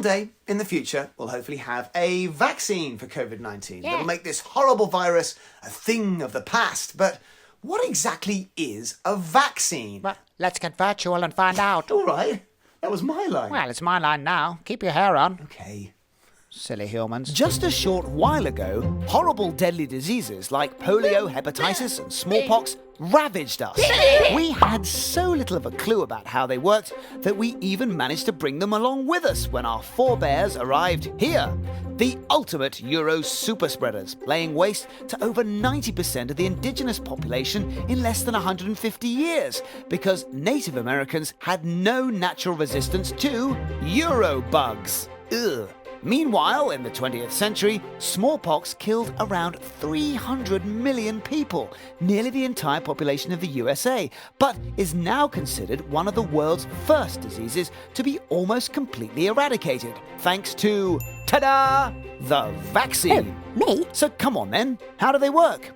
day in the future, we'll hopefully have a vaccine for COVID-19 Yeah. that'll make this horrible virus a thing of the past. But what exactly is a vaccine? Well, let's get virtual and find out. All right, that was my line. Well, it's my line now. Keep your hair on. Okay. Silly humans. Just a short while ago, horrible deadly diseases like polio, hepatitis, and smallpox ravaged us. We had so little of a clue about how they worked that we even managed to bring them along with us when our forebears arrived here. The ultimate Euro super spreaders, laying waste to over 90% of the indigenous population in less than 150 years because Native Americans had no natural resistance to Euro bugs. Ugh. Meanwhile, in the 20th century, smallpox killed around 300 million people, nearly the entire population of the USA, but is now considered one of the world's first diseases to be almost completely eradicated, thanks to, ta-da, the vaccine. Me? So come on then, how do they work?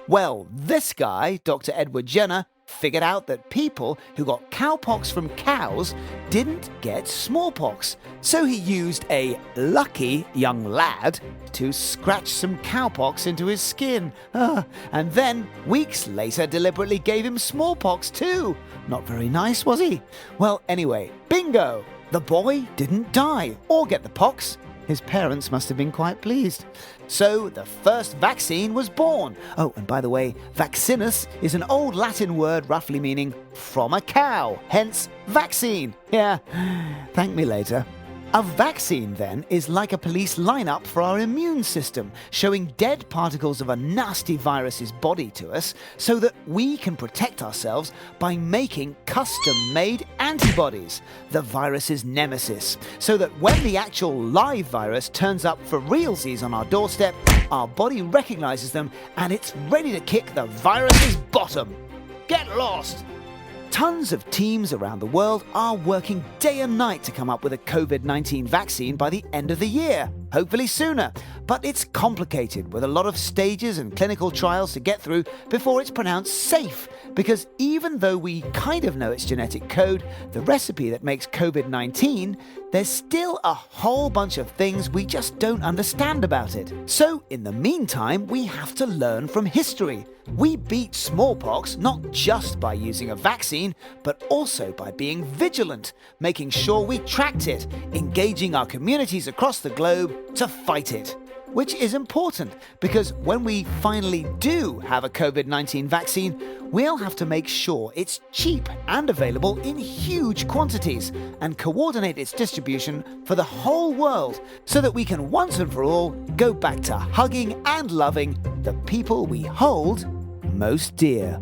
Well, this guy, Dr. Edward Jenner, figured out that people who got cowpox from cows didn't get smallpox. So he used a lucky young lad to scratch some cowpox into his skin. And then, weeks later, deliberately gave him smallpox too. Not very nice, was he? Well, anyway, bingo! The boy didn't die or get the pox. His parents must have been quite pleased. So the first vaccine was born. Oh, and by the way, vaccinus is an old Latin word roughly meaning from a cow, hence vaccine. Yeah, thank me later. A vaccine, then, is like a police lineup for our immune system, showing dead particles of a nasty virus's body to us so that we can protect ourselves by making custom-made antibodies, the virus's nemesis, so that when the actual live virus turns up for realsies on our doorstep, our body recognizes them and it's ready to kick the virus's bottom. Get lost! Tons of teams around the world are working day and night to come up with a COVID-19 vaccine by the end of the year, hopefully sooner. But it's complicated with a lot of stages and clinical trials to get through before it's pronounced safe. Because even though we kind of know its genetic code, the recipe that makes COVID-19, there's still a whole bunch of things we just don't understand about it. So in the meantime, we have to learn from history. We beat smallpox not just by using a vaccine, but also by being vigilant, making sure we tracked it, engaging our communities across the globe to fight it. Which is important because when we finally do have a COVID-19 vaccine, we'll have to make sure it's cheap and available in huge quantities and coordinate its distribution for the whole world so that we can once and for all go back to hugging and loving the people we hold most dear.